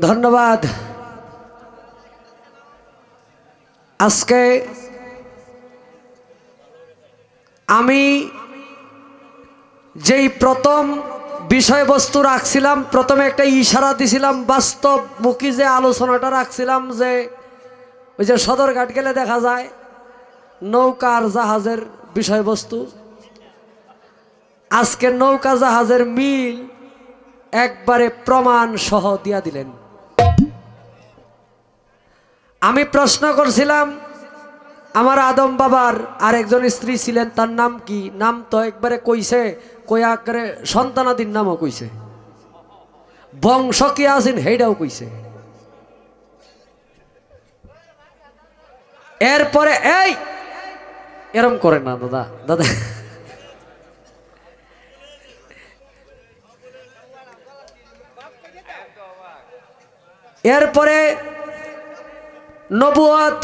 ধন্যবাদ। আজকে আমি যেই প্রথম বিষয়বস্তু রাখছিলাম, প্রথমে একটা ইশারা দিছিলাম, বাস্তবমুখী যে আলোচনাটা রাখছিলাম, যে ওই যে সদরঘাট গেলে দেখা যায় নৌকা আর জাহাজের বিষয়বস্তু। আজকে নৌকা জাহাজের মিল একবারে প্রমাণ সহ দিয়া দিলেন। আমি প্রশ্ন করছিলাম আমার আদম বাবার আরেকজন স্ত্রী ছিলেন, তার নাম কি? নাম তো একবারে কইছে, কয়া করে সন্তানাদির নামও কইছে, বংশ কি আছেন হেইটাও কইছে। এরপরে এই এরম করে না দাদা, দাদা এরপরে নবুয়ত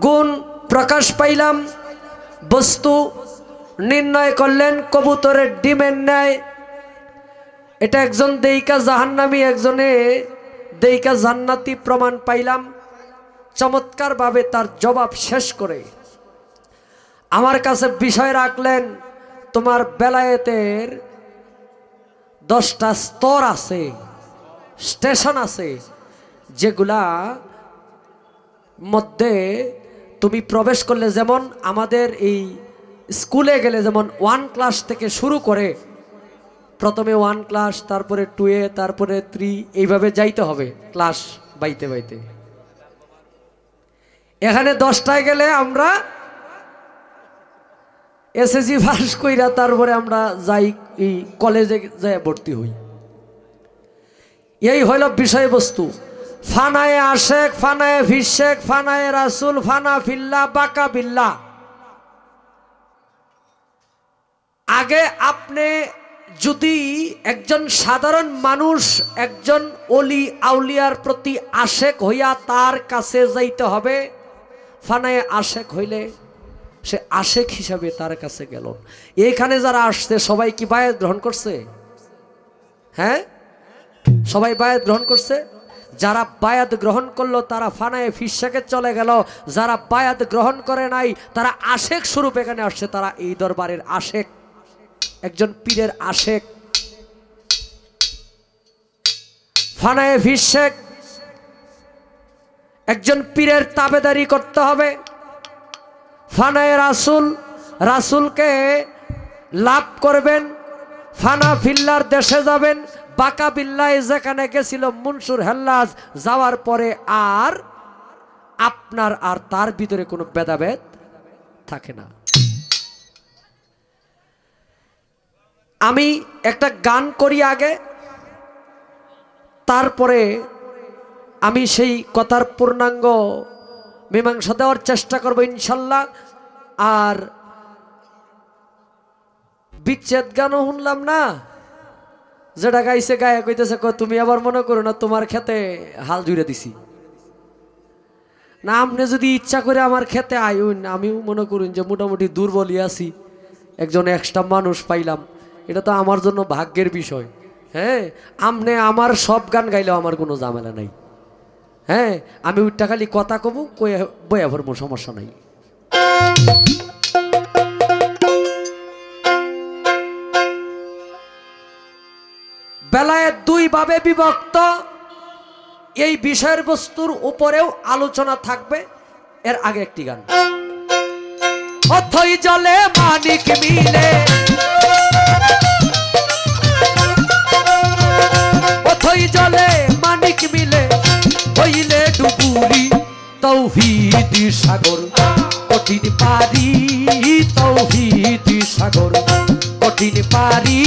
গুণ প্রকাশ পাইলাম, বস্তু নির্ণয় করলেন কবুতরের ডিমের ন্যায়। এটা একজন দেইকা জাহান্নামী, একজনে দেইকা জান্নাতি প্রমাণ পাইলাম। চমৎকারভাবে তার জবাব শেষ করে আমার কাছে বিষয় রাখলেন, তোমার বেলায়েতের 10টা স্তর আছে, স্টেশন আছে, যেগুলা মধ্যে তুমি প্রবেশ করলে, যেমন আমাদের এই স্কুলে গেলে যেমন 1 ক্লাস থেকে শুরু করে, প্রথমে 1 ক্লাস, তারপরে 2 তারপরে 3, এইভাবে যাইতে হবে ক্লাস বাইতে বাইতে। এখানে 10টায় গেলে আমরা এসএসসি পাস কইরা তারপরে আমরা যাই এই কলেজে যাই ভর্তি হই। এই হইল বিষয়বস্তু। ফানায়ে আশেক, ফানায়ে ফিশেক, ফানায়ে রাসুল, ফানা ফিল্লা, বাকা বিল্লা। আগে আপনি যদি একজন সাধারণ মানুষ একজন ওলি আউলিয়ার প্রতি আশেক হইয়া তার কাছে যাইতে হবে। ফানায়ে আশেক হইলে সে আশেক হিসাবে তার কাছে গেল। এইখানে যারা আসছে সবাই কি বায়াত গ্রহণ করছে? হ্যাঁ, সবাই বায়াত গ্রহণ করছে। যারা বায়াত গ্রহণ করলো তারা ফানায়ে ফিশাকে চলে গেল, যারা বায়াত গ্রহণ করে নাই তারা আশেক স্বরূপ এখানে আসছে। তারা এই দরবারের আশেক, একজন পীরের আশেক। ফানায়ে ফিশেক একজন পীরের তাবেদারি করতে হবে। ফানায়ে রাসুল, রাসুলকে লাভ করবেন। ফানা ফিল্লার দেশে যাবেন। বাকা বিল্লায় যেখানে গেছিল মনসুর হেল্লাজ, যাওয়ার পরে আর আপনার আর তার ভিতরে কোনো ভেদাভেদ থাকে না। আমি একটা গান করি আগে, তারপরে আমি সেই কথার পূর্ণাঙ্গ মীমাংসা দেওয়ার চেষ্টা করব ইনশাল্লাহ। আর বিচ্ছেদ গানও শুনলাম না, যেটা গাইছে গায়ে কইতেছে তুমি আবার মনে করো না তোমার খেতে হাল জুড়ে দিছি না। আপনি যদি ইচ্ছা করে আমার খেতে আইন, আমিও মনে করুন যে মোটামুটি দুর্বলই আছি, একজন এক্সট্রা মানুষ পাইলাম, এটা তো আমার জন্য ভাগ্যের বিষয়। হ্যাঁ, আপনি আমার সব গান গাইলেও আমার কোনো ঝামেলা নাই। হ্যাঁ, আমি ওইটা খালি কথা কব, বয়া ভরবো, সমস্যা নাই। বেলায় 2 ভাবে বিভক্ত। এই বিষয়ের বস্তুর উপরেও আলোচনা থাকবে। এর আগে একটি গান, অথই জলে মানিক মিলে, অথই জলে মানিক মিলে, হইলে ডুবুরি তৌহিদি সাগর কঠিন পারি, তৌহিদি সাগর কঠিন পারি।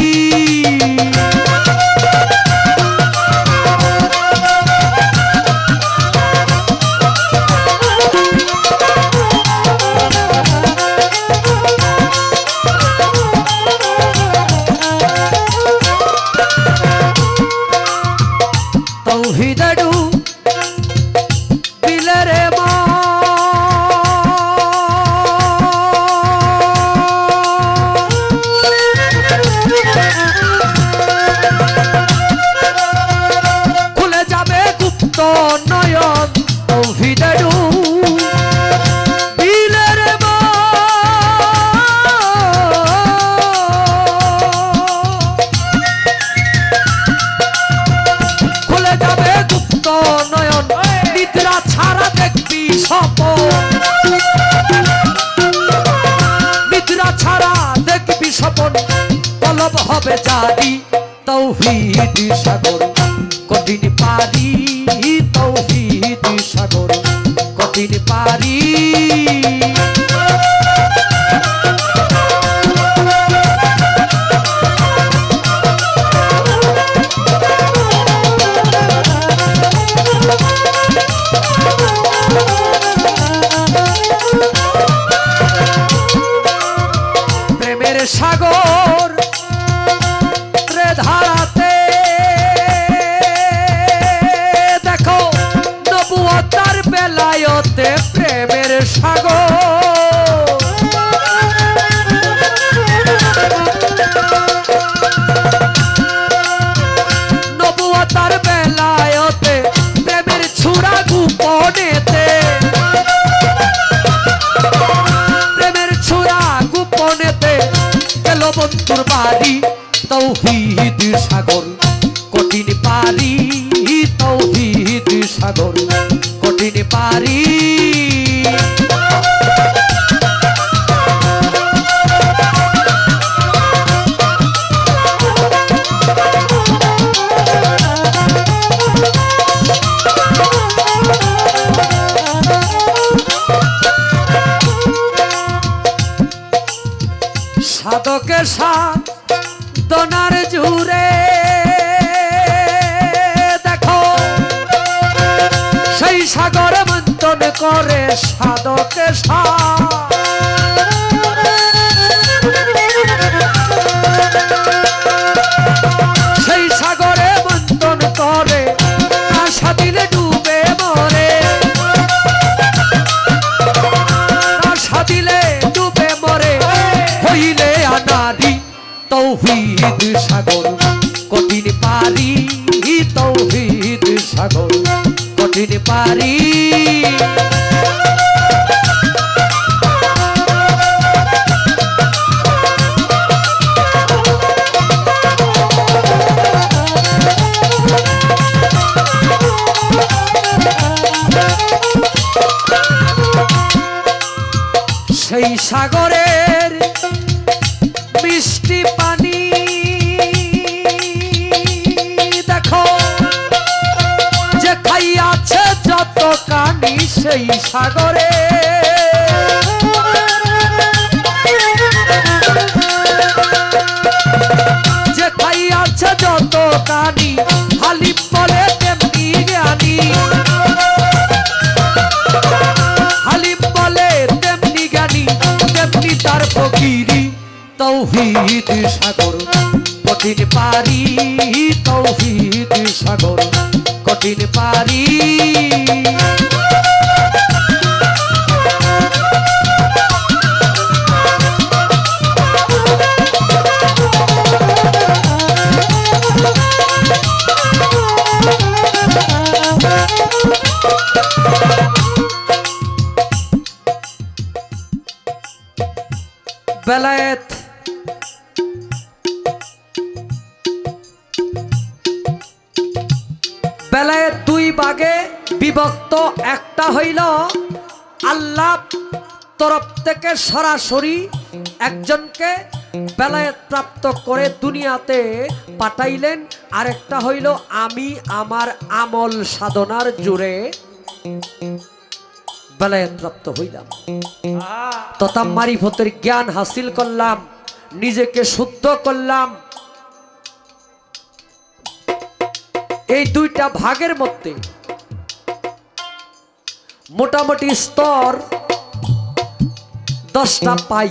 তৌহিদডু বিলরে মা নয়ন তৌহিদে বিলের খুলে যাবে গুপ্ত নয়ন নিদ্রা ছাড়া দেখবি স্বপন নিদ্রা ছাড়া দেখবি স্বপন তলব হবে জারি তৌহিদ সাগর কঠিন পারি তৌহিদ সাগর কঠিন পারি প্রেমের সাগর ধারাতে দেখো নবুয়তার বেলায়তে প্রেমের সাগর নবুয়তার বেলায়তে প্রেমের ছুরা গোপনেতে প্রেমের ছুরা গোপনেতে গেল বন্ধুর বাড়ি তৌহিদ সাগর কঠিন পারি তৌহিদ সাগর কঠিন পারি সাধকের সাথ দনার জুড়ে দেখো সেই সাগর মন্থন করে সাধকে সেই সাগরে মন্থন করে আশা দিলে ডুবে মরে আশা দিলে ডুবে মরে হইলে আনারি তৌহিদ সাগর কঠিন পারি তৌহিদ সাগর কঠিন পারি সেই সাগরের মিষ্টি পানি দেখো যে খাইয়াছে যত কানি সেই সাগরে যে খাইয়াছে যত কানি হালিম বলে তেমনি জ্ঞানী হালিম বলে তেমনি জ্ঞানী তেমনি তার ফকিরি তৌহিদ সাগর কঠিন পারি তৌহিদ সাগর কঠিন পারি বেলায়েত বেলায়েত দুই ভাগে বিভক্ত একটা হইল আল্লাহ তরফ থেকে সরাসরি একজনকে বেলায়েত প্রাপ্ত করে দুনিয়াতে পাঠাইলেন আরেকটা হইল আমি আমার আমল সাধনার জোরে বেলায়েত প্রাপ্ত হইলাম তথা মারিফতের জ্ঞান হাসিল করলাম নিজেকে শুদ্ধ করলাম এই দুইটা ভাগের মধ্যে মোটামুটি স্তর 10টা পাই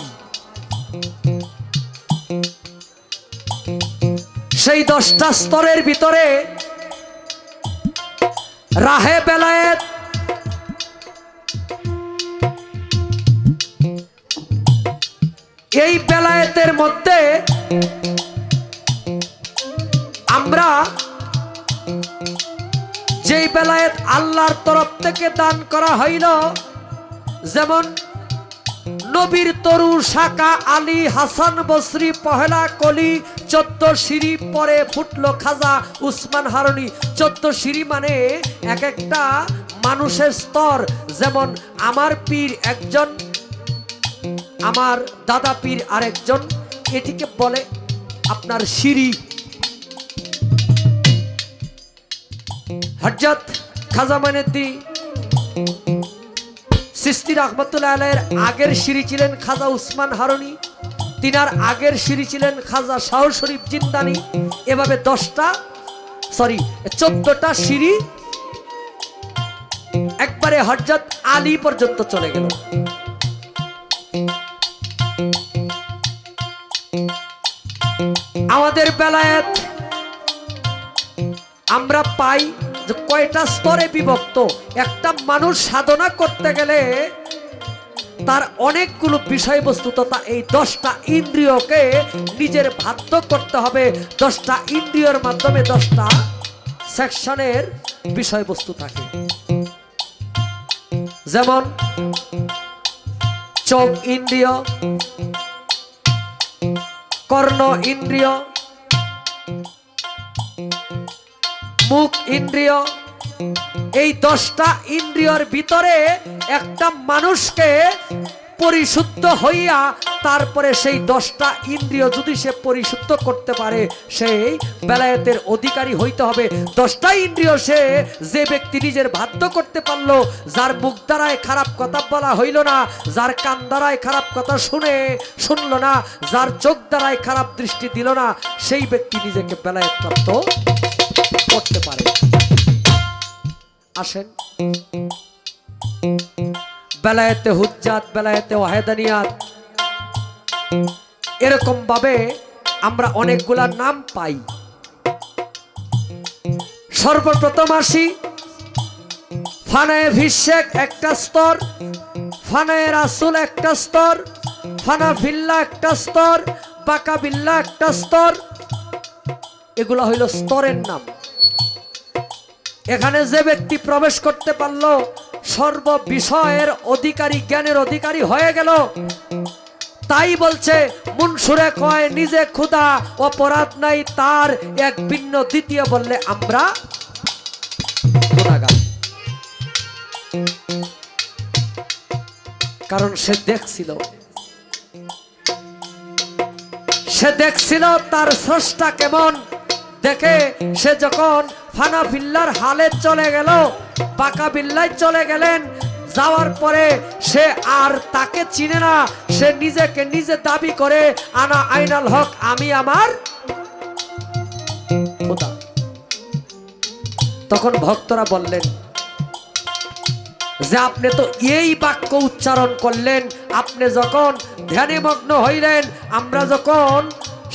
সেই 10টা স্তরের ভিতরে রাহে বেলায়েত এই বেলায়েতের মধ্যে আমরা যেই বেলায়েত আল্লাহর তরফ থেকে দান করা হইল, যেমন নবীর তরু শাকা আলী হাসান বসরি পহেলা কলি 14 সিঁড়ি পরে ফুটলো খাজা উসমান হারুনি। 14 সিঁড়ি মানে এক একটা মানুষের স্তর। যেমন আমার পীর একজন, আমার দাদা পীর আরেকজন, এটিকে বলে আপনার সিঁড়ি। হযরত খাজা মাইনুদ্দিন চিশতি রাহমাতুল্লাহ আলাইহির আগের সিঁড়ি ছিলেন খাজা উসমান হারুনি, তিনার আগের সিঁড়ি ছিলেন খাজা শাহ শরীফ জিন্দানি। এভাবে 14টা সিঁড়ি একবারে হযরত আলী পর্যন্ত চলে গেল। আমাদের বেলায়েত আমরা পাই যে কয়টা স্তরে বিভক্ত। একটা মানুষ সাধনা করতে গেলে তার অনেকগুলো বিষয়বস্তু তথা এই 10টা ইন্দ্রিয়কে নিজের বাধ্য করতে হবে। 10টা ইন্দ্রিয়র মাধ্যমে 10টা সেকশনের বিষয়বস্তু থাকে। যেমন চোখ ইন্দ্রিয়, কর্ণ ইন্দ্রিয়, মুখ ইন্দ্রিয়। এই 10টা ইন্দ্রিয়র ভিতরে একটা মানুষকে পরিশুদ্ধ হইয়া তারপরে সেই 10টা ইন্দ্রিয় যদি সে পরিশুদ্ধ করতে পারে সেই বেলায়েতের অধিকারী হইতে হবে। 10টা ইন্দ্রিয় সে যে ব্যক্তি নিজের বাধ্য করতে পারলো, যার মুখ দ্বারায় খারাপ কথা বলা হইল না, যার কান দ্বারায় খারাপ কথা শুনলো না, যার চোখ দ্বারায় খারাপ দৃষ্টি দিল না, সেই ব্যক্তি নিজেকে বেলায়েত প্রাপ্ত করতে পারে। আসেন বেলায়েতে হুজ্জাত, বেলায়েতে ওয়াহেদানিয়াত, এরকম ভাবে আমরা অনেকগুলা নাম পাই। সর্বপ্রথম আসি ফানায়ে ভিশেক একটা স্তর, ফানায়ে রাসূল একটা স্তর, ফানা ফিল্লাহ একটা স্তর, বাকা বিল্লাহ একটা স্তর। এগুলা হইল স্তরের নাম। এখানে যে ব্যক্তি প্রবেশ করতে পারলো সর্ব বিষয়ের অধিকারী, জ্ঞানের অধিকারী হয়ে গেল। তাই বলছে মুনসুরে কয় নিজে ক্ষুধা অপরাধ নাই তার, এক ভিন্ন দ্বিতীয় বললে আমরা গুনাহগার। কারণ সে দেখছিল তার স্রষ্টা কেমন। দেখে সে যখন ফানা ফিল্লার হালে চলে গেল, বাকা বিল্লায় চলে গেলেন, যাওয়ার পরে সে আর তাকে চিনে না। সে নিজেকে নিজে দাবি করে আনা আইনাল হক, আমি আমার খোদা। তখন ভক্তরা বললেন যে আপনি তো এই বাক্য উচ্চারণ করলেন, আপনি যখন ধ্যানে মগ্ন হইলেন, আমরা যখন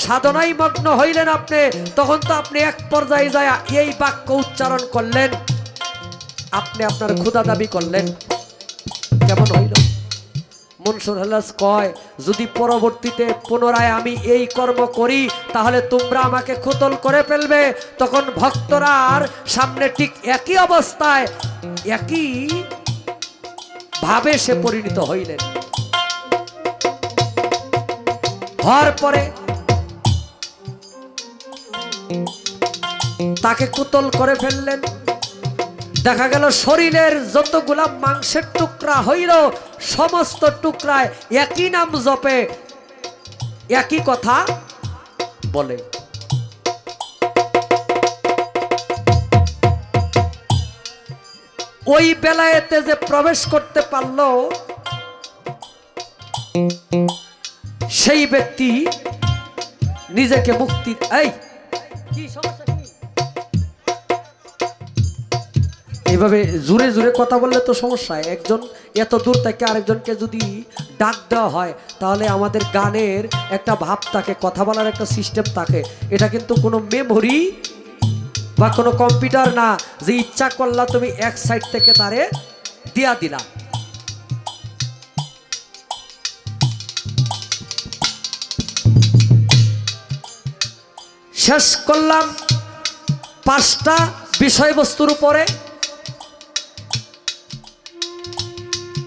সাধনায় মগ্ন হইলেন আপনি, তখন তো আপনি এক পর্যায়ে যায় এই বাক্য উচ্চারণ করলেন, আপনি আপনার খোদা দাবি করলেন, কেমন হইল? মনসুর হাল্লাজ কয় যদি পরবর্তীতে পুনরায় আমি এই কর্ম করি তাহলে তোমরা আমাকে খুতল করে ফেলবে। তখন ভক্তরার সামনে ঠিক একই অবস্থায় একই ভাবে সে পরিণত হইলেন। হওয়ার পরে তাকে কুতল করে ফেললেন। দেখা গেল শরীরের যতগুলা মাংসের টুকরা হইল সমস্ত টুকরায় একই নাম জপে, একই কথা বলে। ওই বেলায়েতে যে প্রবেশ করতে পারল সেই ব্যক্তি নিজেকে মুক্তি। এই কি সমস্যা? এইভাবে জোরে জোরে কথা বললে তো সমস্যা। একজন এত দূর থেকে আরেকজনকে যদি ডাক দেওয়া হয় তাহলে আমাদের গানের একটা ভাব থাকে, কথা বলার একটা সিস্টেম থাকে। এটা কিন্তু কোনো মেমোরি বা কোনো কম্পিউটার না যে ইচ্ছা করলা তুমি এক সাইড থেকে তারে দিয়া দিলা। শেষ করলাম 5টা বিষয়বস্তুর উপরে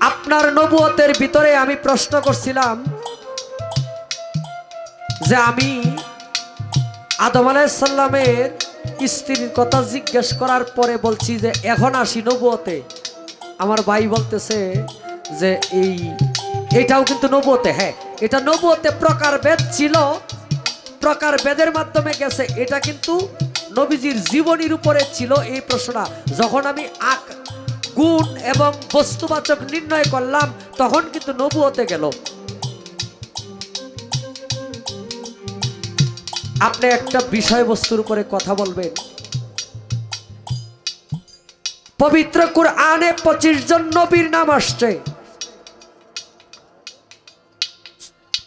আপনার নবুয়তের ভিতরে আমি প্রশ্ন করছিলাম যে আমি আদম আলাইহিস সালামের স্ত্রীর কথা জিজ্ঞেস করার পরে বলছি যে এখন আসি নবুয়তে। আমার ভাই বলতেছে যে এটাও কিন্তু নবুয়তে। হ্যাঁ, এটা নবুয়তে প্রকারভেদ ছিল, প্রকারভেদের মাধ্যমে গেছে। এটা কিন্তু নবীজির জীবনীর উপরে ছিল এই প্রশ্নটা। যখন আমি গুণ এবং বস্তুবাচক নির্ণয় করলাম তখন কিন্তু নবুয়তে গেল। আপনি একটা বিষয়বস্তুর উপরে কথা বলবেন। পবিত্র কুরআনে 25 জন নবীর নাম আসছে।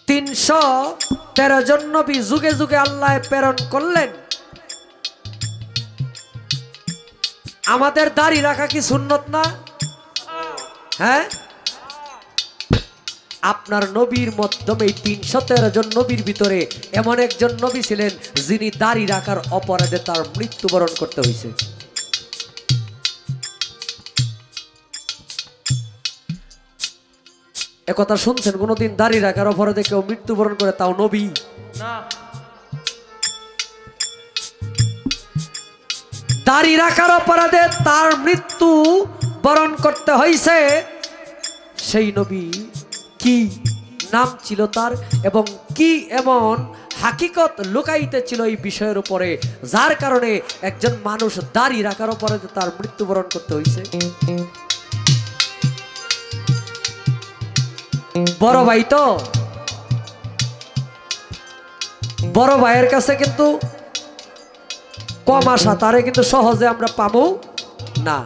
313 জন নবী যুগে যুগে আল্লাহ প্রেরণ করলেন। আমাদের দাড়ি রাখা কি সুন্নত না? হ্যাঁ, আপনার নবীর মাধ্যমে 313 জন নবীর ভিতরে এমন একজন নবী ছিলেন যিনি দাড়ি রাখার অপরাধে তার মৃত্যুবরণ করতে হয়েছে। একথা শুনছেন কোনদিন? দাড়ি রাখার অপরাধে কেউ মৃত্যুবরণ করে, তাও নবী না। দাড়ি রাখার অপরাধে তার মৃত্যু বরণ করতে হয়েছে। সেই নবী কি নাম ছিল তার এবং কি এমন হাকিকত লুকাইতে ছিল এই বিষয়ের উপরে, যার কারণে একজন মানুষ দাড়ি রাখার অপরাধে তার মৃত্যুবরণ করতে হয়েছে? বড় ভাই তো, বড় ভাইয়ের কাছে কিন্তু কম আশা, তারে কিন্তু সহজে আমরা পাবো না।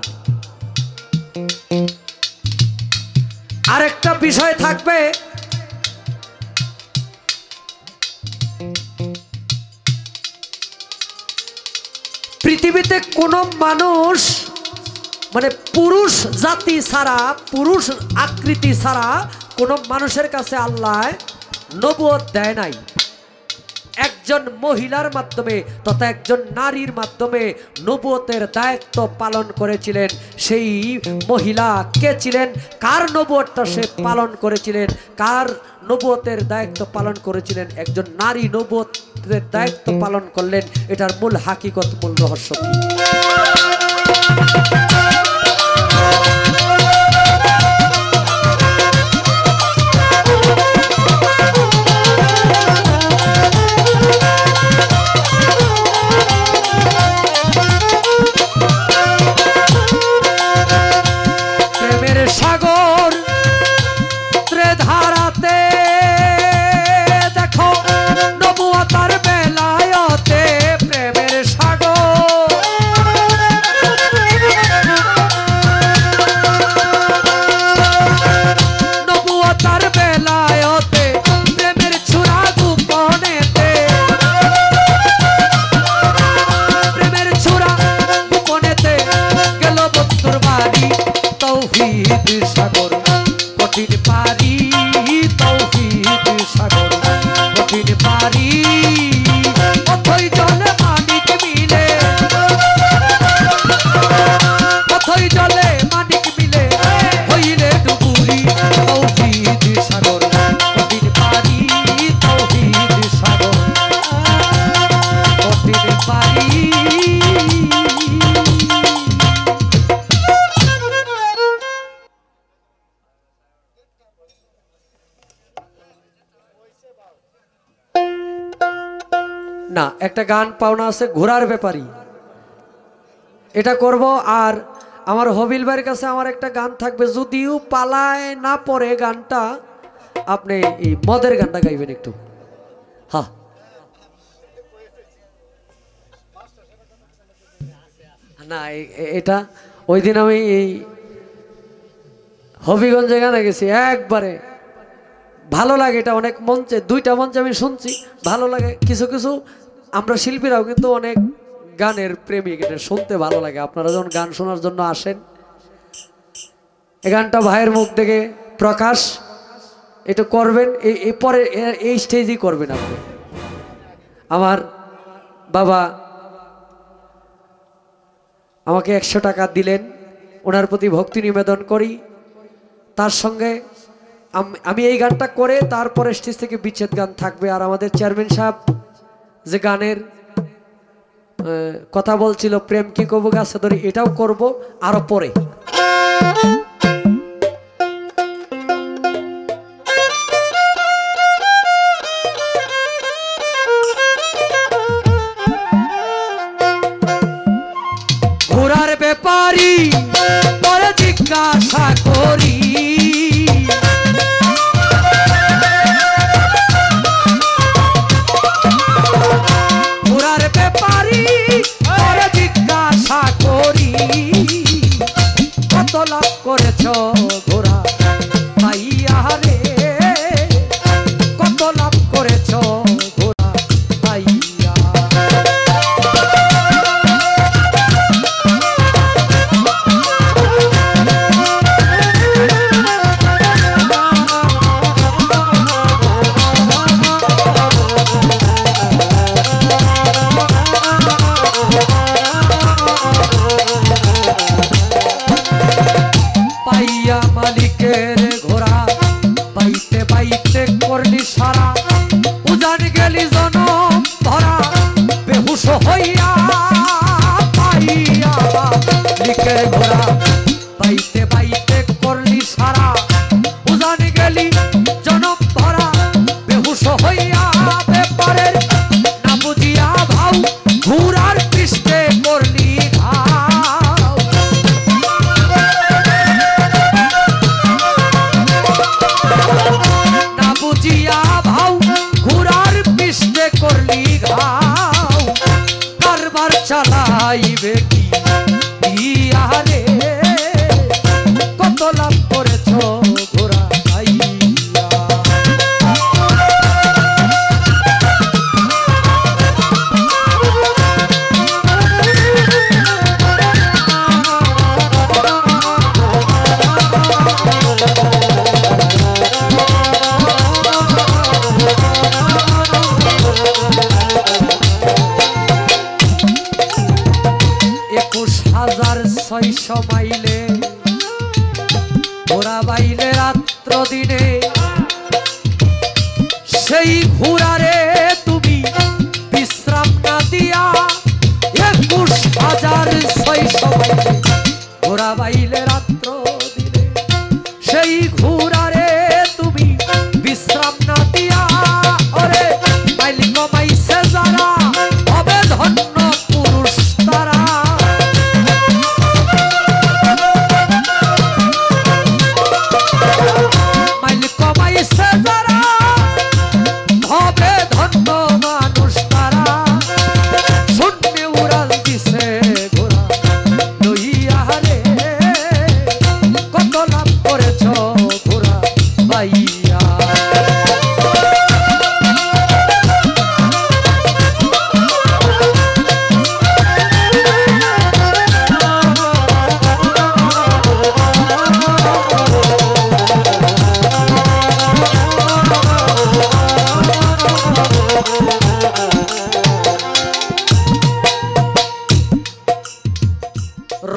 আরেকটা বিষয় থাকবে, পৃথিবীতে কোন মানুষ মানে পুরুষ জাতি ছাড়া, পুরুষ আকৃতি ছাড়া কোন মানুষের কাছে আল্লাহ নবুয়ত দেয় নাই। একজন মহিলার মাধ্যমে তথা একজন নারীর মাধ্যমে নবুয়তের দায়িত্ব পালন করেছিলেন। সেই মহিলা কে ছিলেন? কার নবুয়তটা সে পালন করেছিলেন? কার নবুয়তের দায়িত্ব পালন করেছিলেন? একজন নারী নবুয়তের দায়িত্ব পালন করলেন। এটার মূল হাকিকত, মূল রহস্য কি? না, একটা গান পাওনা আছে ঘোড়ার ব্যাপারী, এটা করব। আর আমার হবিল ভাইয়ের কাছে আমার একটা গান থাকবে, যদিও পালায় না পড়ে গানটা, আপনি এই মদের গানটা গাইবেন একটু। হ্যাঁ, না এটা ওই দিন আমি এই হবিগঞ্জে গানে গেছি, একবারে ভালো লাগে। এটা অনেক মঞ্চে, 2টা মঞ্চে আমি শুনছি, ভালো লাগে। কিছু কিছু আমরা শিল্পীরাও কিন্তু অনেক গানের প্রেমিক, এটা শুনতে ভালো লাগে। আপনারা যখন গান শোনার জন্য আসেন, এই গানটা ভাইয়ের মুখ থেকে প্রকাশ, এটা করবেন এই পরে এই স্টেজেই করবেন আপনি। আমার বাবা আমাকে 100 টাকা দিলেন, ওনার প্রতি ভক্তি নিবেদন করি। তার সঙ্গে আমি এই গানটা করে তারপরে স্টেজ থেকে বিচ্ছেদ গান থাকবে। আর আমাদের চেয়ারম্যান সাহেব যে গানের কথা বলছিল, প্রেম কি কবু গাছে ধরি, এটাও করব আরো পরে। ঘোড়ার ব্যাপারী পরে জিজ্ঞাসা করি, ঘোড়ার ব্যাপারী পরে জিজ্ঞাসা করি, কত লাভ করেছ ঘোড়া পাইয়া রে, কত লাভ করেছ ঘোড়া পাইয়া। পাইয়া মালিকের ঘোড়া পাইতে পাইতে করলি সারা, উজান গেলি জনম ধরা বেহুশ হইয়া। পাইয়া মালিকের ঘোড়া পাইতে পাইতে করলি সারা, উজান গেলি জনম ধরা বেহুশ হইয়া। ব্যাপারের না বুঝিয়া ভাও ঘোড়ার পৃষ্ঠে করলি ঘাও, না বুঝিয়া ভাও ঘোড়ার পৃষ্ঠে করলি ঘাও। কারবার চালাইবে কি ইয়া রে, কত লাভ করেছ ঘোড়া পাইয়া। ছয়শো মাইলে ঘোড়া বাইলে রাত্র দিনে, সেই ঘোড়ারে তুমি বিশ্রাম না দিয়া। 21,600 মাইলে ঘোড়া বাইলে রাত্র দিনে, সেই ঘোড়ারে তুমি বিশ্রাম না দিয়া। ওরে মাইল কমাইছে যারা হবে ধন্য পুরুষ তারা,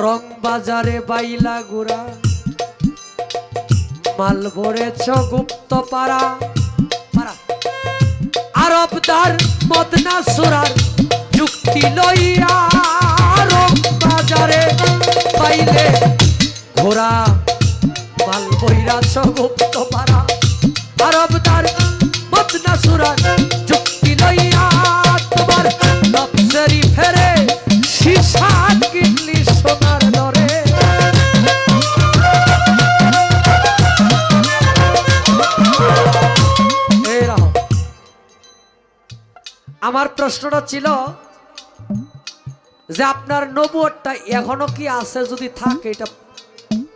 রং বাজারে বাইলা গুড়া মাল ভরেছ গুপ্ত পাড়া। আরবদার মদনা সুরার যুক্তি লইয়া, রং বাজারে পাইলে ঘোড়া মাল বইরাছ গুপ্ত পাড়া। আরবদার মদনা সুরার যুক্তি লইয়া, তোমার নবসেরি ফেরে শিশা কিনলি সোনার দরে। আমার প্রশ্নটা ছিল যে আপনার নবুয়তটা এখনো কি আছে, যদি থাকে এটা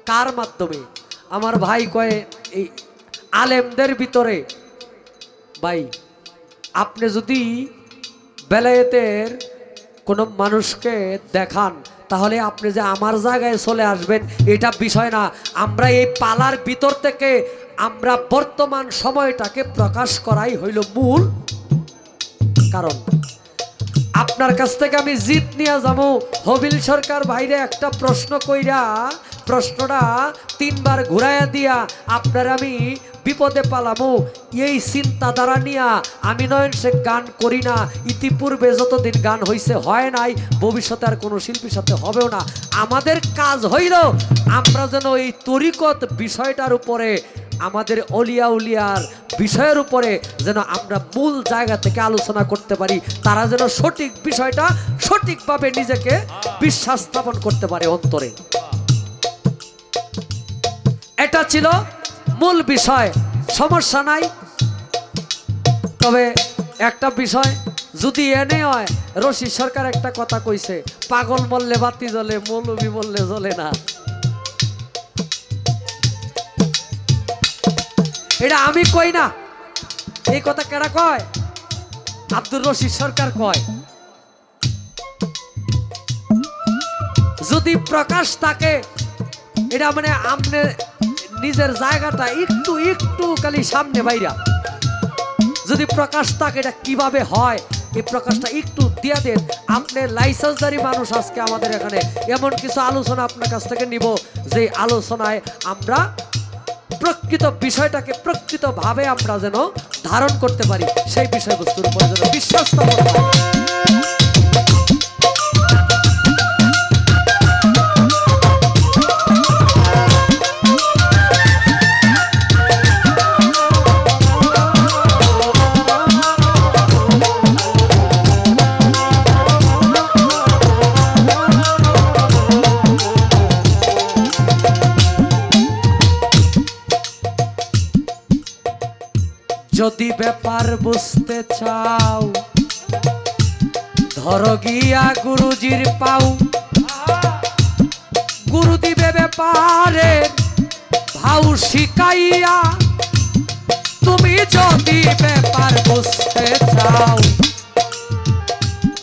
কার মাধ্যমে? আমার ভাই কয়ে এই আলেমদের ভিতরে, ভাই আপনি যদি বেলায়েতের কোনো মানুষকে দেখান তাহলে আপনি যে আমার জায়গায় চলে আসবেন এটা বিষয় না। আমরা এই পালার ভিতর থেকে আমরা বর্তমান সময়টাকে প্রকাশ করাই হইল মূল কারণ। আপনার কাছ থেকে আমি জিত নিয়ে যাবো। হবিল সরকার ভাইরে একটা প্রশ্ন কইরা প্রশ্নটা 3 বার ঘুরাইয়া দিয়া আপনার আমি বিপদে পালামো, এই চিন্তাধারা নিয়া আমি নয়ন শেখ গান করি না। ইতিপূর্বে যতদিন গান হইছে হয় নাই, ভবিষ্যতে আর কোনো শিল্পীর সাথে হবেও না। আমাদের কাজ হইল আমরা যেন এই তরিকত বিষয়টার উপরে, আমাদের অলিয়া উলিয়ার বিষয়ের উপরে যেন আমরা মূল জায়গা থেকে আলোচনা করতে পারি, তারা যেন সঠিক বিষয়টা সঠিকভাবে নিজেকে বিশ্বাস স্থাপন করতে পারে অন্তরে। এটা ছিল মূল বিষয়, সমস্যা নাই। তবে একটা বিষয় যদি এনে হয়, রশিদ সরকার একটা কথা কইছে, পাগল মরলে বাতি জ্বলে, মৌলবি বললে জ্বলে না। এটা আমি কই না, এই কথা কেডা কয়? আব্দুর রশিদ সরকার কয়। যদি প্রকাশ থাকে, এটা মানে আপনি নিজের জায়গাটা একটু একটু খালি সামনে বাইরা যদি প্রকাশ থাকে, এটা কিভাবে হয় এই প্রকাশটা একটু দিয়া দেন। আপনি লাইসেন্সধারী মানুষ, আজকে আমাদের এখানে এমন কিছু আলোচনা আপনার কাছ থেকে নিব যে আলোচনায় আমরা প্রকৃত বিষয়টাকে প্রকৃতভাবে আমরা যেন ধারণ করতে পারি, সেই বিষয়বস্তুর উপরে যেন বিশ্বাস স্থাপন হয়। যদি ব্যাপার বুঝতে চাও, ধরো গিয়া গুরুজির পাও, গুরু দিবে ব্যাপারে ভাও শিখাইয়া। তুমি যদি ব্যাপার বুঝতে চাও,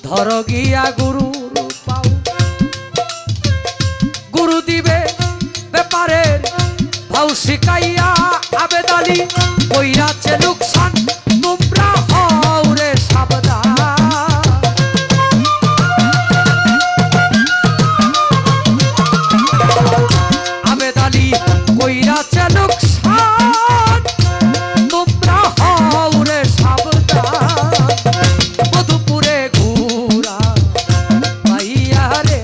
ধরো গিয়া গুরুর পাও, গুরু দিবে ব্যাপারের ভাও শিখাইয়া। আবেদ আলী কইরাছে লোকসান, তোমরা হও রে সাবধান। আবেদ আলী কইরাছে লোকসান, তোমরা হও রে সাবধান। মধুপুরে ঘুরা পাইয়া রে,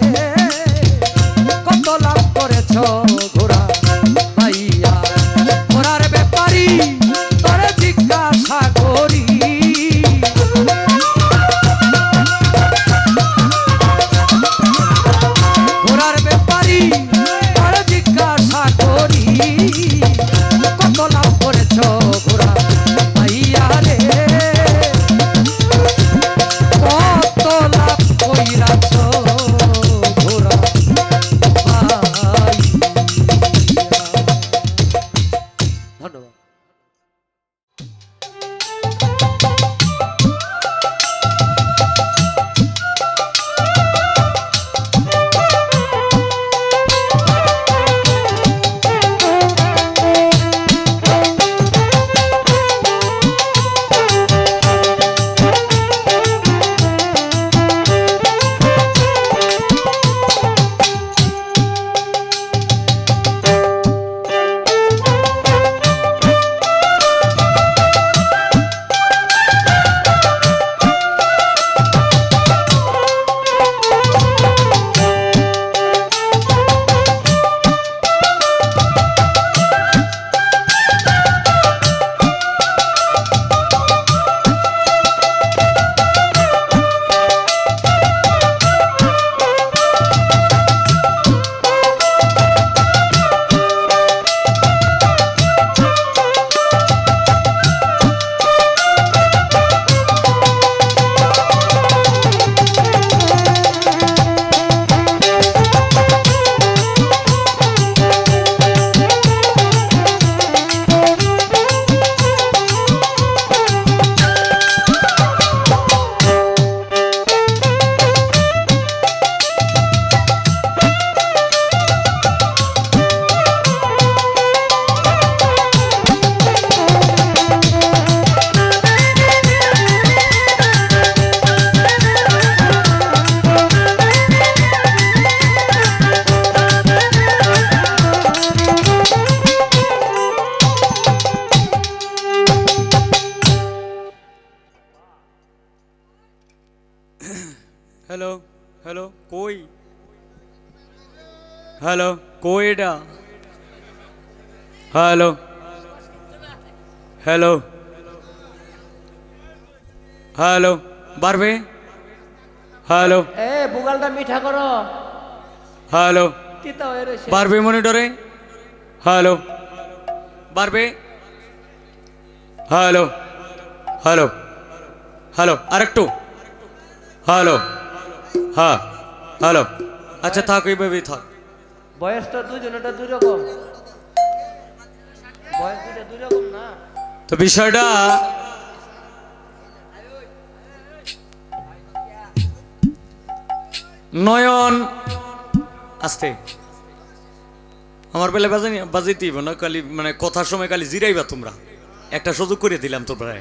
কত লাভ করেছ ঘোরা পাইয়া। ঘোরার ব্যাপারী তোরে জিজ্ঞাসা হ্যালো কোয়েডা হ্যালো হ্যালো হ্যালো বাড়বে হ্যালো এ বুগালটা মিঠা করো হ্যালো তিতা হয়ে রয়েছে বাড়বে মনিটরে হ্যালো বাড়বে হ্যালো হ্যালো হ্যালো আরেকটু হ্যালো হ্যাঁ হ্যালো আচ্ছা থাক এইভাবেই থাক বয়স তো দুজনেটা দুই রকম বয়স দুইটা দুই রকম না তো বিষয়টা নয়ন আস্তে আমার বেলা বাজাইতেই না খালি মানে কথার সময় খালি জিরাইবা তোমরা একটা সুযোগ করে দিলাম তোমরা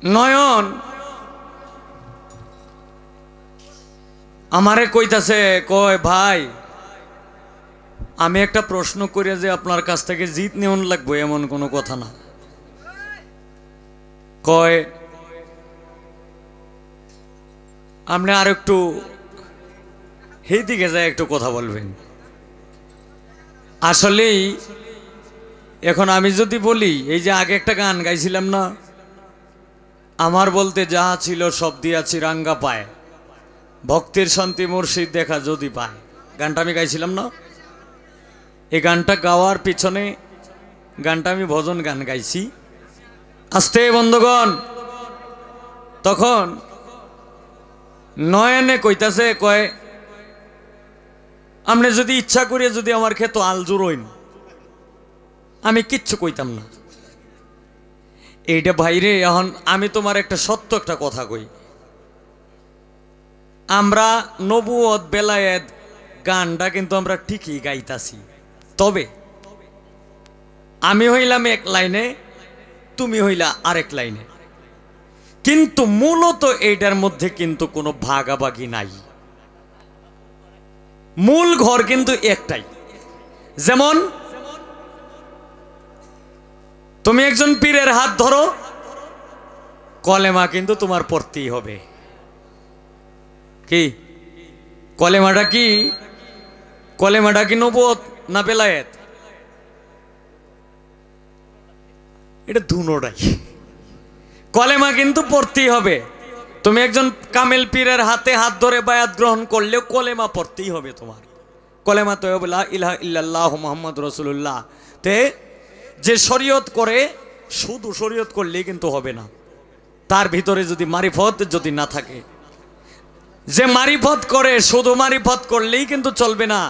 নয়ন আমারে কইতাছে কয় ভাই আমি একটা প্রশ্ন করে যে আপনার কাছ থেকে জিত নেওয়ান লাগবে এমন কোনো কথা না কয় আপনি আর একটু এই দিকে যায় একটু কথা বলবেন আসলেই এখন আমি যদি বলি এই যে আগে একটা গান গাইছিলাম না আমার বলতে যাহা ছিল সব দিয়াছি রাঙ্গা পায় ভক্তের শান্তি মুর্শিদ দেখা যদি পায় গানটা আমি গাইছিলাম না এই গানটা গাওয়ার পিছনে গানটা আমি ভজন গান গাইছি আস্তে বন্ধুগণ তখন নয়নে কইতাছে কয় আপনি যদি ইচ্ছা করে যদি আমার ক্ষেত আলজুর হইন আমি কিচ্ছু কইতাম না এইটা ভাইরে এখন আমি তোমার একটা সত্য একটা কথা কই আমরা নবুয়ত বেলায়েত গানটা কিন্তু আমরা ঠিকই গাইতাছি তবে আমি হইলাম এক লাইনে তুমি হইলা আরেক লাইনে কিন্তু মূলত এইটার মধ্যে কিন্তু কোনো ভাগাভাগি নাই মূল ঘর কিন্তু একটাই যেমন তুমি একজন পীরের হাত ধরো কলেমা কিন্তু তোমার পড়তেই হবে কি কলেমাটা কি নবুয়ত না বেলায়েত এটা দুনোটাই কলেমা কিন্তু পড়তেই হবে তুমি একজন কামেল পীরের হাতে হাত ধরে বায়াত গ্রহণ করলেও কলেমা পড়তেই হবে তোমার কলেমা তো লা ইলাহা ইল্লাল্লাহু মুহাম্মাদুর রাসূলুল্লাহ তে যে শরীয়ত করে শুধু শরীয়ত করলেই কিন্তু হবে না তার ভিতরে যদি মারিফত যদি না থাকে যে মারিফত করে শুধু মারিফত করলেই কিন্তু চলবে না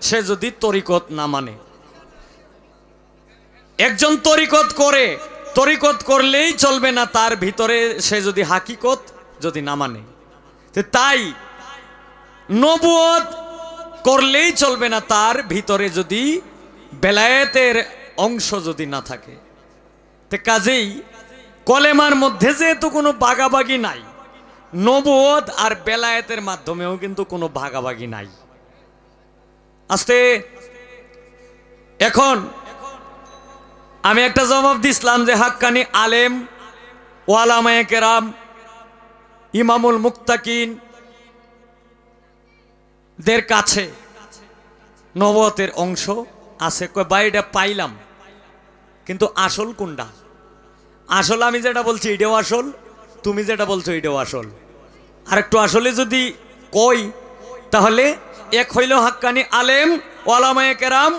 সে যদি তরিকত না মানে একজন তরিকত করলেই চলবে না তার ভিতরে সে যদি হাকিকত যদি না মানে তাই নবুয়ত করলেই চলবে না তার ভিতরে যদি বেলায়েতের অংশ যদি না থাকে তে কাজেই কলেমার মধ্যে যেহেতু কোনো ভাগাভাগি নাই নবুয়ত আর বেলায়েতের মাধ্যমেও কিন্তু কোনো ভাগাভাগি নাই আস্তে এখন আমি একটা জবাব দিছিলাম যে হাক্কানি আলেম ওয়ালামায়ে কেরাম ইমামুল মুক্তাকিন দের কাছে নবুয়তের অংশ আছে বাইটা পাইলাম কিন্তু আসল কোনটা আসল আমি যেটা বলছি এটাও আসল তুমি যেটা বলছো এটাও আসল আর একটু আসলে যদি কই তাহলে এক হইল হাক্কানি আলেম ওলামায়ে কেরাম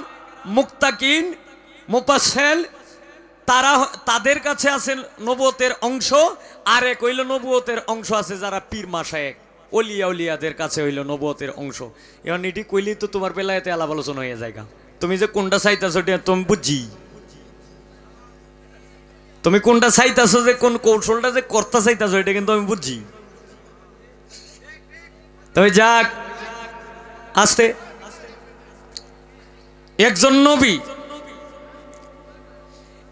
মুক্তাকিন মুফাসসিল তারা তাদের কাছে আছে নবুয়তের অংশ আর এক হইল নবুয়তের অংশ আছে যারা পীর মাশায়েখ ওলিয়া উলিয়াদের কাছে হইল নবুয়তের অংশ এখন এটি কইলেই তো তোমার বেলায়েতে আলাপ আলোচনা হয়ে যায় তুমি যে কোনটা চাইতেছো তুমি বুঝি তুমি কোনটা চাইতেছো যে কোন কৌশলটা যে করতে চাইতেছো এটা কিন্তু আমি বুঝি তবে যাক আস্তে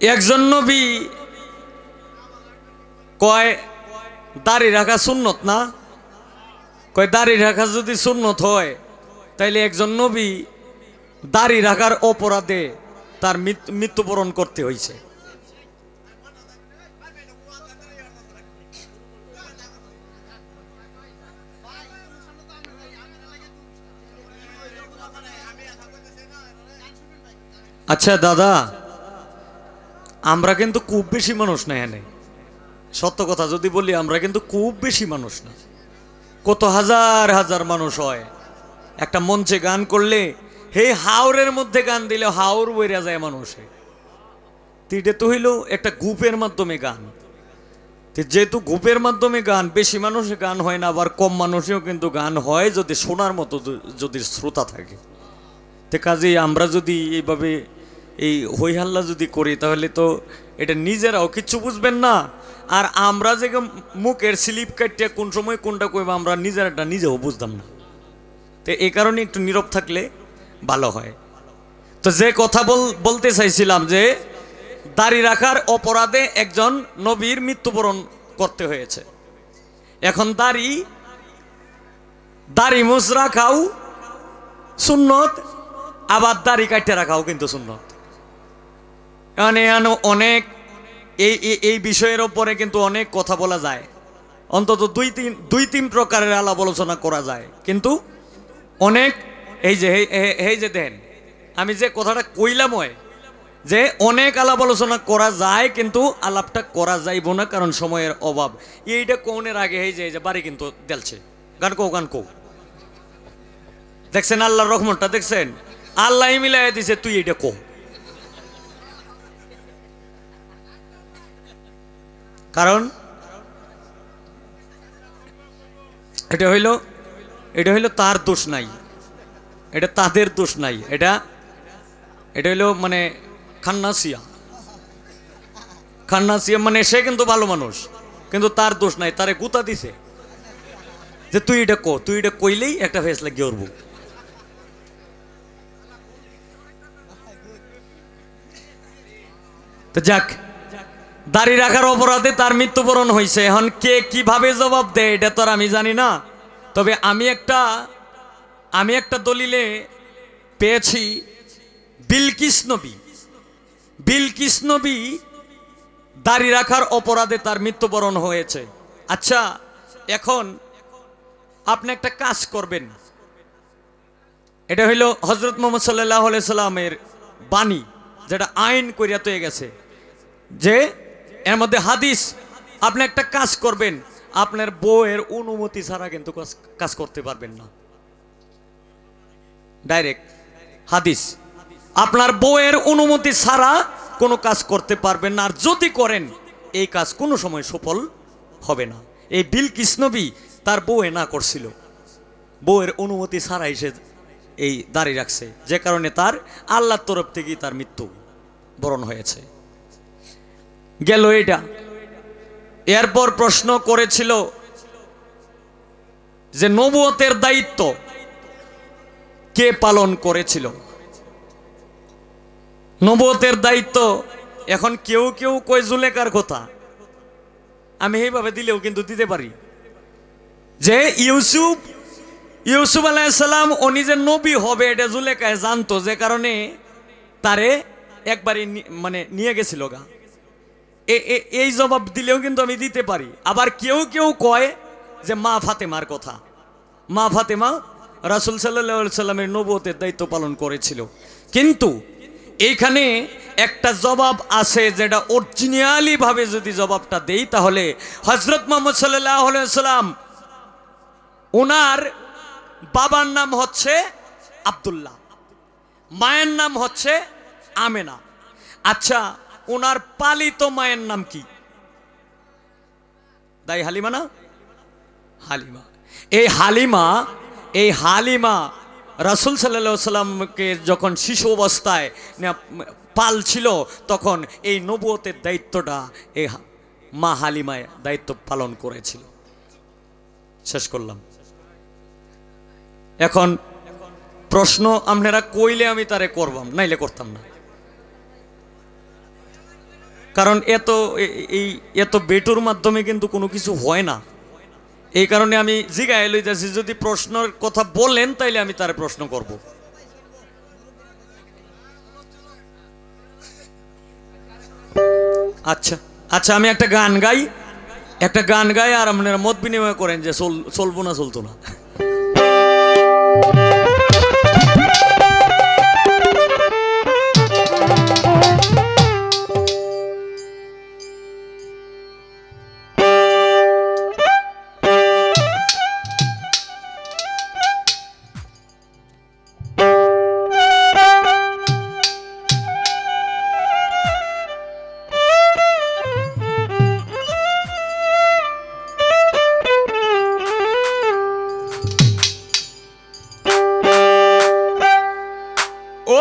একজন নবী কয় দাড়ি রাখা সুন্নত না কয় দাড়ি রাখা যদি সুন্নত হয় তাইলে একজন নবী দাড়ি রাখার অপরাধে তার মৃত্যুবরণ করতে হয়েছে আচ্ছা দাদা, আমরা কিন্তু খুব বেশি মানুষ না এনে, সত্য কথা যদি বলি আমরা কিন্তু খুব বেশি মানুষ না। কত হাজার হাজার মানুষ হয় একটা মঞ্চে গান করলে, হে হাওরের মধ্যে গান দিলে হাওর বইরা যায় মানুষে। এটা তো হইল একটা গ্রুপের মাধ্যমে গান। যেহেতু গ্রুপের মাধ্যমে গান, বেশি মানুষে গান হয় না, আবার কম মানুষেও কিন্তু গান হয় যদি শোনার মতো যদি শ্রোতা থাকে। তো কাজেই আমরা যদি এইভাবে এই হইহাল্লা যদি করি তাহলে তো এটা নিজেরাও কিচ্ছু বুঝবেন না, আর আমরা যে মুখের স্লিপ কাটিয়ে কোন সময় কোনটা কইব আমরা নিজেরটা নিজেও বুঝতাম না। তো এই কারণে একটু নীরব থাকলে ভালো হয়। তো যে কথা বলতে চাইছিলাম যে দাড়ি রাখার অপরাধে একজন নবীর মৃত্যুবরণ করতে হয়েছে। এখন দাড়ি মুছ রাখাও সুন্নত, আবার দাড়ি কাটতে রাখাও কিন্তু সুন্নত। অনেক এই বিষয়ের উপরে কিন্তু অনেক কথা বলা যায়, অন্তত দুই তিন প্রকারের আলাপ আলোচনা করা যায়, কিন্তু অনেক এই যে দেন আমি যে কথাটা কইলাম হয় যে অনেক আলাপ আলোচনা করা যায়, কিন্তু আলাপটা করা যাইব না কারণ সময়ের অভাব। এইটা কৌনের আগে এই যে বাড়ি কিন্তু দেলছে গান কৌ দেখছেন, আল্লাহর রহমতটা দেখছেন, আল্লাহ মিলাই দিছে তুই এইটা কো। কারণ এটা হইল তার দোষ নাই, এটা তাদের দোষ নাই, এটা হইল মানে খান্নাসিয়া মানে সে কিন্তু ভালো মানুষ, কিন্তু তার দোষ নাই, তারে গুতা দিছে যে তুই এটা কইলেই একটা ফেস লাগিয়ে উঠবো। তো যাক, দাড়ি রাখার অপরাধে তার মৃত্যুবরণ হয়েছে। এখন কে কিভাবে জবাব দেয় এটা তো আর আমি জানি না, তবে আমি একটা দলিলে পেয়েছি বিলকিস নবী দাড়ি রাখার অপরাধে তার মৃত্যুবরণ হয়েছে। আচ্ছা, এখন আপনি একটা কাজ করবেন, এটা হইল হযরত মুহাম্মদ সাল্লাল্লাহু আলাইহি সাল্লামের বাণী, যেটা আইন কইরা তৈরি গেছে, যে এর মধ্যে হাদিস। আপনি একটা কাজ করবেন, আপনার বউয়ের অনুমতি ছাড়া কিন্তু কাজ করতে পারবেন না। ডাইরেক্ট হাদিস, আপনার বউয়ের অনুমতি ছাড়া কোনো কাজ করতে পারবেন না, আর যদি করেন এই কাজ কোনো সময় সফল হবে না। এই বিলকিস নবী তার বউয়ে না করছিল, বউয়ের অনুমতি ছাড়াই সে এই দাড়ি রাখছে, যে কারণে তার আল্লাহর তরফ থেকেই তার মৃত্যু বরণ হয়েছে। গেল এটা। এরপর প্রশ্ন করেছিল যে নবুয়তের দায়িত্ব কে পালন করেছিল। নবুয়তের দায়িত্ব এখন কেউ কয় জুলেখার কথা, আমি এইভাবে দিলেও কিন্তু দিতে পারি যে ইউসুফ আলাইহিস সালাম ও নিজের নবী হবে এটা জুলেখায় জানতো, যে কারণে তারে একবারই মানে নিয়ে গেছিল গা। এই জবাব দিলেও কিন্তু আমি দিতে পারি। আবার কেউ কয় যে মা ফাতেমার কথা, মা ফাতেমা রাসূল সাল্লাল্লাহু আলাইহি সাল্লামের নবুয়তের দায়িত্ব পালন করেছিল। কিন্তু এইখানে একটা জবাব আছে, যেটা অরিজিনালি ভাবে যদি জবাবটা দেই তাহলে হযরত মুহাম্মদ সাল্লাল্লাহু আলাইহি সাল্লাম, ওনার বাবার নাম হচ্ছে আব্দুল্লাহ, মায়ের নাম হচ্ছে আমেনা। আচ্ছা, ওনার পালিত মায়ের নাম কি? দাই হালিমা না? হালিমা। এই হালিমা রাসূল সাল্লাল্লাহু আলাইহি সাল্লামকে যখন শিশু অবস্থায় পাল ছিল, তখন এই নবুয়তের দায়িত্বটা এই মা হালিমায় দায়িত্ব পালন করেছিল। শেষ করলাম। এখন প্রশ্ন আপনারা কইলে আমি তারে করবাম, নাইলে করতাম না, কারণ এত বেটুর মাধ্যমে কিন্তু কোনো কিছু হয় না। এই কারণে আমি জিগায় লইতেছি, যদি প্রশ্নের কথা বলেন তাইলে আমি তার প্রশ্ন করব। আচ্ছা, আমি একটা গান গাই আর আপনারা মত বিনিময় করেন যে চলবো না চলতো না।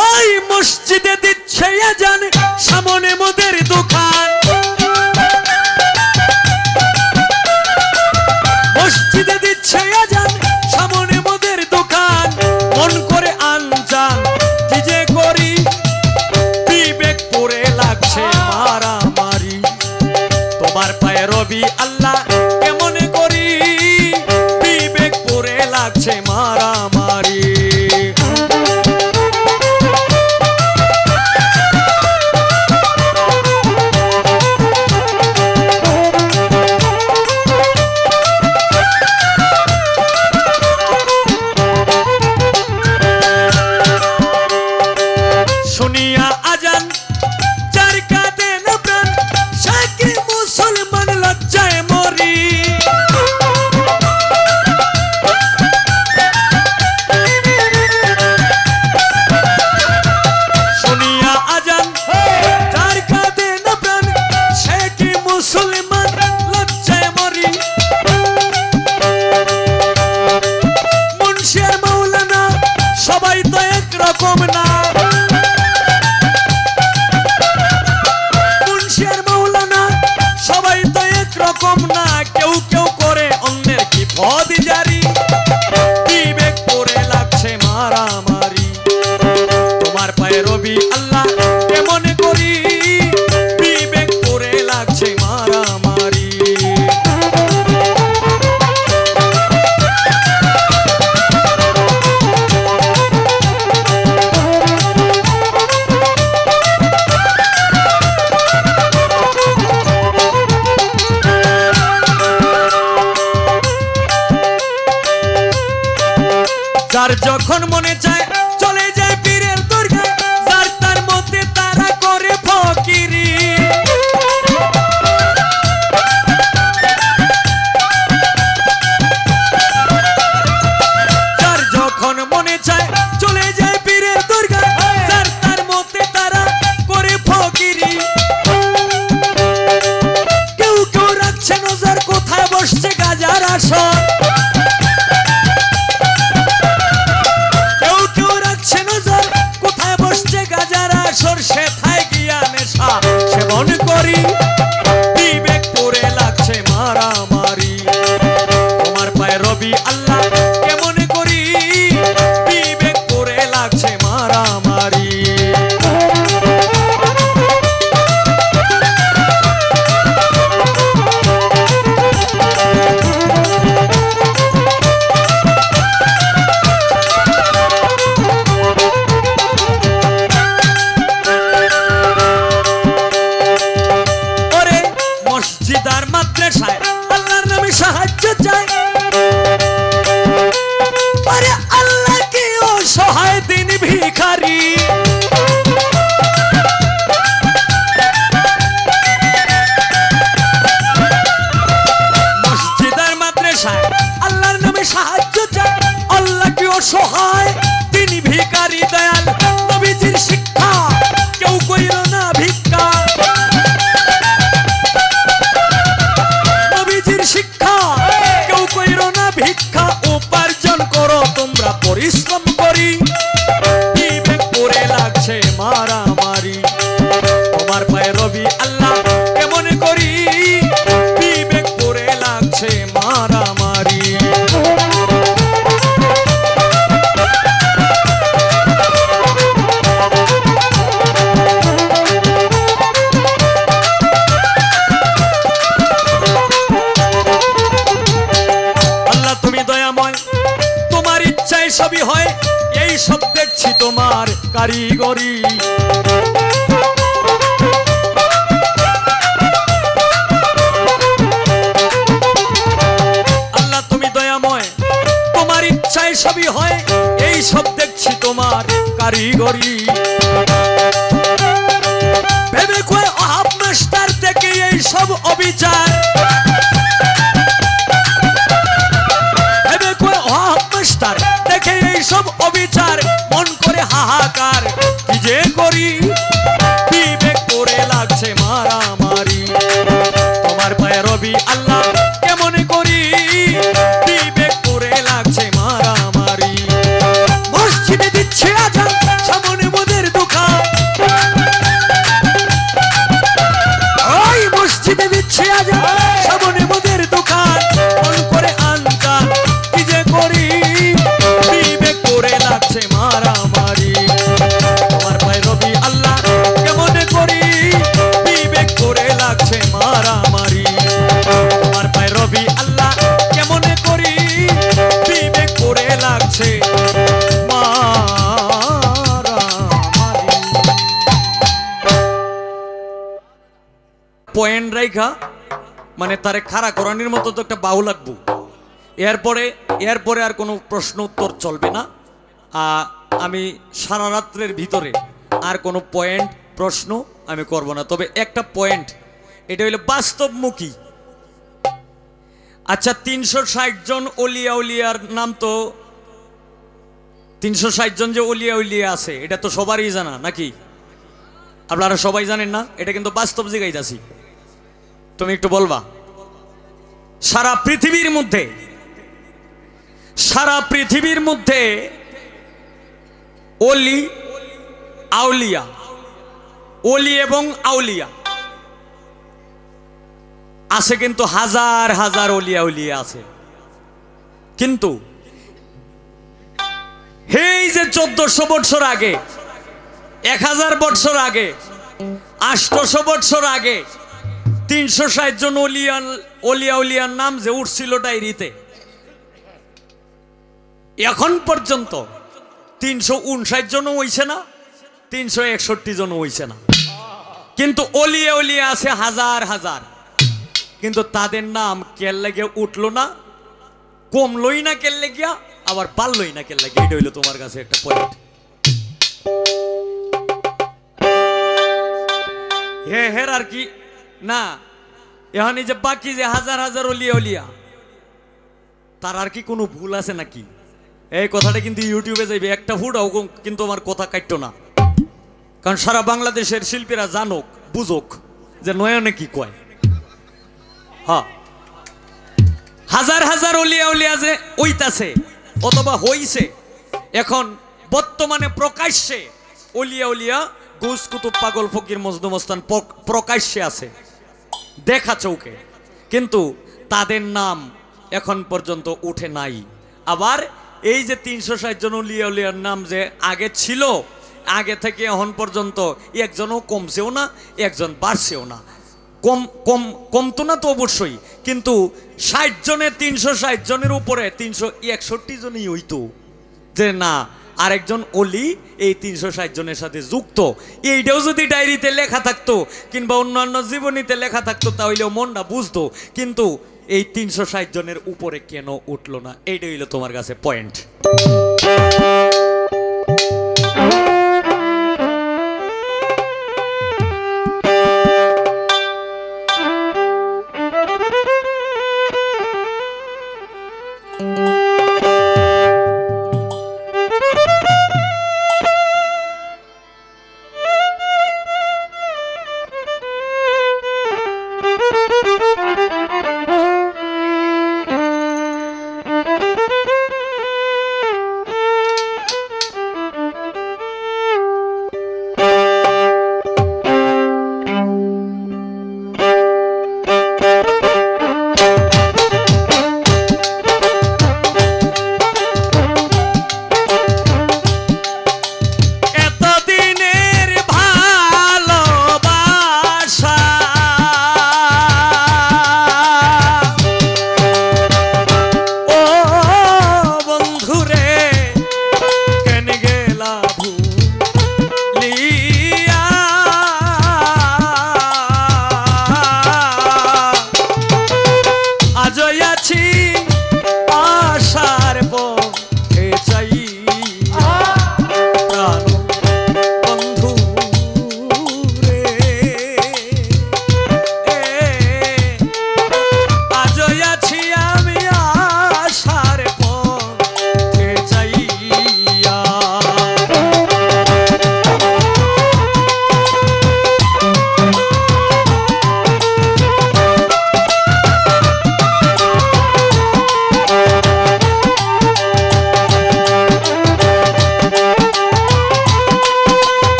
ওই মসজিদে দিচ্ছে আজান, সামনে মোদের দোকান। মসজিদে দিচ্ছে আজান, সামনে মোদের দোকান। মন করে আনজান কি যে করি, বিবেক পড়ে লাগছে মারামারি। তোমার পায়ে রবি আল্লাহ কেমন করি, বিবেক পড়ে লাগছে মারামারি। শুনিয়া আজান যার কাঁদে না প্রাণ, সে কি মুসলমান লজ্জায় মরি। শুনিয়া আজান যার কাঁদে না প্রাণ, সে কি মুসলমান লজ্জায় মরি। মুন্সি আর মাওলানা সবাই তো একরকম না। সবাই তো একরকম না, কেউ কেউ করে অন্যের কি পদ জারি। বিবেক পড়ে লাগছে মারামারি। তোমার পায়ে রবি আল্লাহ কেমন করি, বিবেক পড়ে লাগছে মারামারি। যার যখন মনে চায় চলে যায় পীরের দরগায়, যার তার মতে তারা করে ফকিরি। যার যখন মনে চায় চলে যায় পীরের দরগায়, যার তার মতে তারা করে ফকিরি। কেউ কেউ রাখছে নজর কোথায় বসছে গাজার আসর। সেথায় গিয়া নেশা সেবন করি, বিবেক পড়ে লাগছে মারামারি। তোমার পায়ে রবি আল্লাহ কেমন করি, বিবেক পড়ে লাগছে মারামারি। মসজিদার মাদ্রাসায় আল্লাহর নামে সাহায্য চাই, আরে আল্লাহ কি অসহায় দিন ভিখারি। মসজিদার মাদ্রাসায় আল্লাহর নামে সাহায্য চাই, আল্লাহ কি অসহায় দিন ভিখারি। দয়াল নবীজির শিক্ষা কেউ কইল না ভিক্ষা। শিক্ষা কেউ কইরো না ভিক্ষা, উপার্জন করো তোমরা পরিশ্রম করি। বিবেক পড়ে লাগছে মারামারি। তোমার পায়ে রবি আল্লাহ কেমন করি, বিবেক পড়ে লাগছে মারামারি। সবই হয় এই সব দেখছি তোমার কারিগরি। আল্লাহ তুমি দয়াময়, তোমার ইচ্ছায় সবই হয় এই সব দেখছি তোমার কারিগরি। ভেবে কয় অহাব মাস্টার থেকে এই সব অবিচার। দেখে এই সব অবিচার, মন করে হাহাকার কি যে করি, বিবেক পড়ে লাগছে মারামারি। তোমার পায়ে রবি আল্লাহ কেমন করি, বিবেক পড়ে লাগছে মারামারি। মসজিদে দিচ্ছে আজান, সামনে পয়েন্ট রাইখা মানে তারে খাড়া করানির মতো তো একটা বাহু লাগবো। এরপরে আর কোনো প্রশ্ন উত্তর চলবে না। আমি সারা রাত্রের ভিতরে আর কোনো পয়েন্ট প্রশ্ন আমি করব না। তবে একটা পয়েন্ট, এটা হইলো বাস্তবমুখী। আচ্ছা, 360 জন অলিয়া উলিয়ার নাম তো 360 জন যে অলিয়া উলিয়া আছে এটা তো সবারই জানা নাকি? আপনারা সবাই জানেন না? এটা কিন্তু বাস্তব জিগাইতাছি, তুমি একটু বলবা। সারা পৃথিবীর মধ্যে অলি আউলিয়া, অলি এবং আউলিয়া আছে, কিন্তু হাজার হাজার অলিয়া উলিয়া আছে। কিন্তু এই যে 1400 বছর আগে, 1000 বছর আগে, 800 বছর আগে 360 জন অলিয়া উলিয়ার নাম যে উঠছিল ডায়েরিতে, এখন পর্যন্ত 359 জনও হইছে না, 361 জনও হইছে না, কিন্তু অলিয়া উলিয়া আছে হাজার হাজার। কিন্তু তাদের নাম কেল লাগে উঠলো না, কমলই না কেল লাগিয়া, আবার পারলই না কেল লাগিয়া। এটা হইলো তোমার কাছে একটা পয়েন্ট। হের আর কি না, এখন এই যে বাকি যে হাজার হাজার অলিয়া উলিয়া, তার আর কি কোনো ভুল আছে নাকি? এই কথাটা কিন্তু ইউটিউবে যাইবে, একটা ফুটাও কিন্তু আমার কথা কাটতো না, কারণ সারা বাংলাদেশের শিল্পীরা জানুক বুঝুক যে নয়নে কি কয়। হ্যাঁ, হাজার হাজার অলিয়া উলিয়া যে ওইতাছে অথবা হইছে, এখন বর্তমানে প্রকাশ্যে অলিয়া উলিয়া গুস কুতুব পাগল ফকির মজনু মস্তান প্রকাশ্যে আছে দেখা চৌকে, কিন্তু তাদের নাম এখন পর্যন্ত উঠে নাই। আবার এই যে 360 জন অলিয়া উলিয়ার নাম যে আগে ছিল, আগে থেকে এখন পর্যন্ত একজনও কমছেও না, একজন বাড়ছেও না। কমতো না তো অবশ্যই, কিন্তু 60 জনের 360 জনের উপরে 361 জনই হইতো যে না আরেকজন অলি এই 360 জনের সাথে যুক্ত। এইটাও যদি ডায়েরিতে লেখা থাকতো কিংবা অন্যান্য জীবনীতে লেখা থাকতো তাহলেও মনটা বুঝতো, কিন্তু এই 360 জনের উপরে কেন উঠলো না? এইটা হইলো তোমার কাছে পয়েন্ট।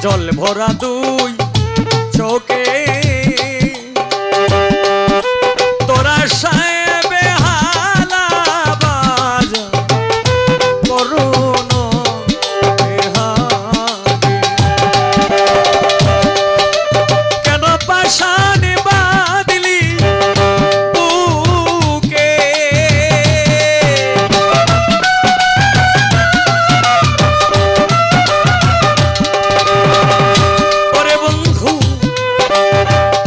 জল ভরা দুই চোখে তোরা সাহেবে হালা বাজা করুন কেন পাশানে বাদলি বুকে ওরে বন্ধু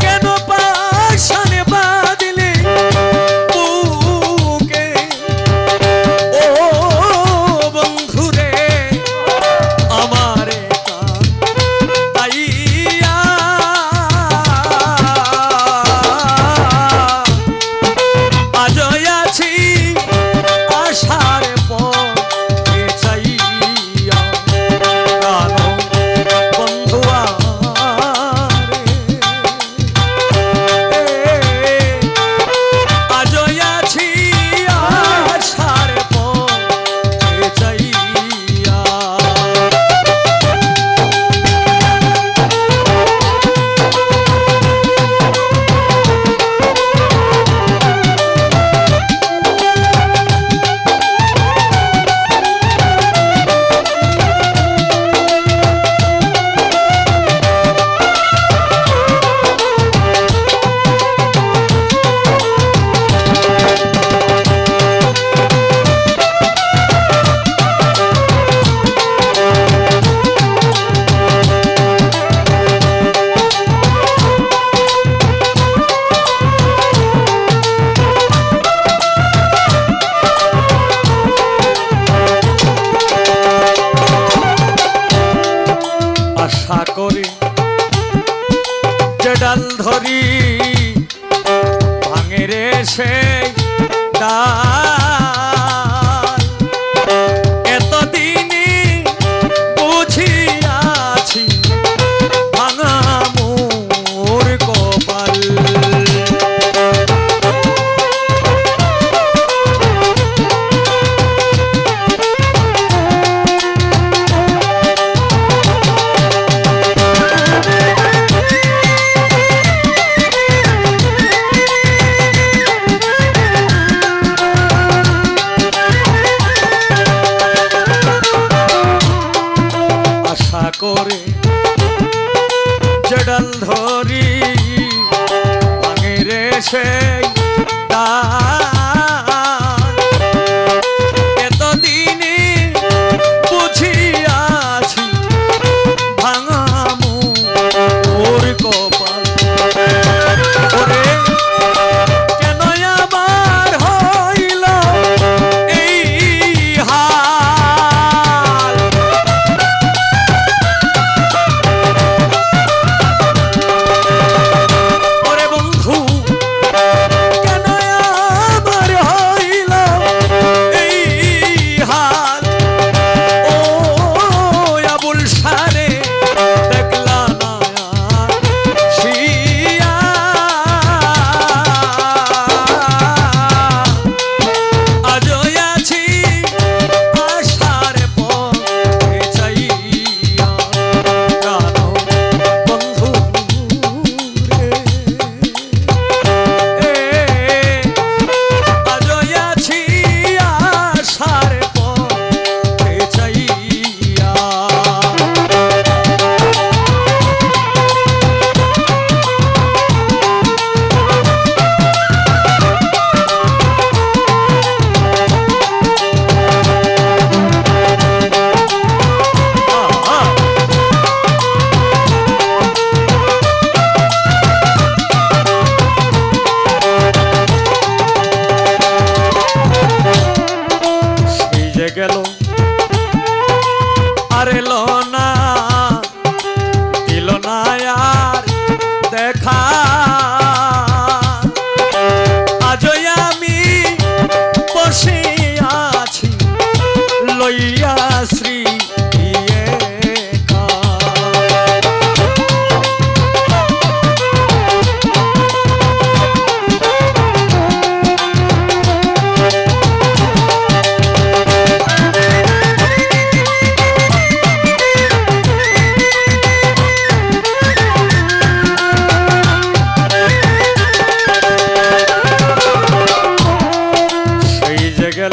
কেন পাশানে বাদলি বুকে ও বন্ধু রে আমারে তাইয়া আজই আছি আশার পথে চাইয়া কানো বন্ধু আজই আছি আশার পথে চাইয়া আশা করি যে ডাল ধরি ভাঙে রে সেই ডাল এতদিনই বুঝিয়াছি ভাঙা মোর কপাল আশা করে যে ডাল ধরি ভাঙে রে সেই ডাল এতদিনই বুঝিয়াছি ভাঙা মোর কপাল ওরে কেন আমার হইল এই হাল ওরে বন্ধু কেন আমার হইল এই হাল ও আবুল সারে দেখলা না শিয়া আজই আছি আশার পথে চাইয়া জানো বন্ধু রে আজই আছি আশার পথে চাইয়া সেই যে গেল আর এলো না দিল না আর দেখা আজই আমি বসে আছি লইয়া শ্রী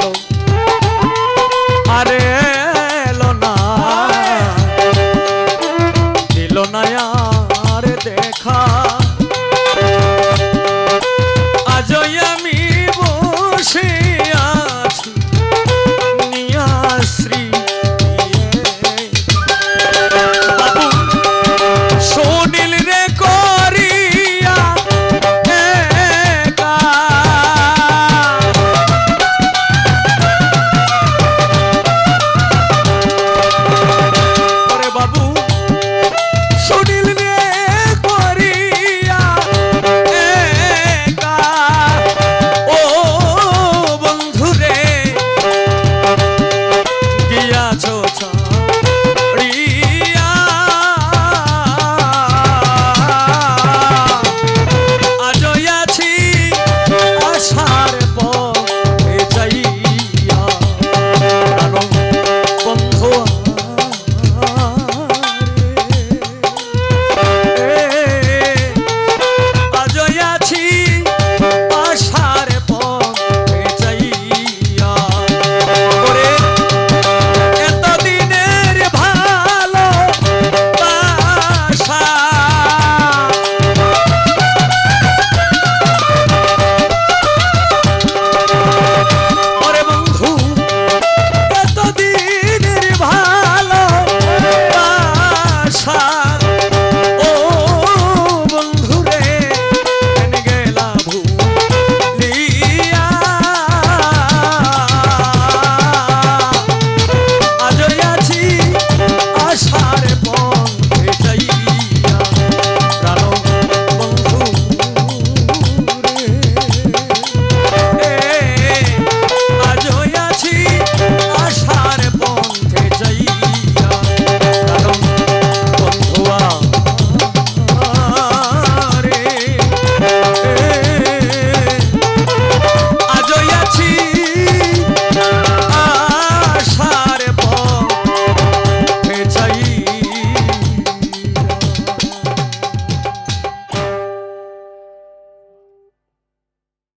গেল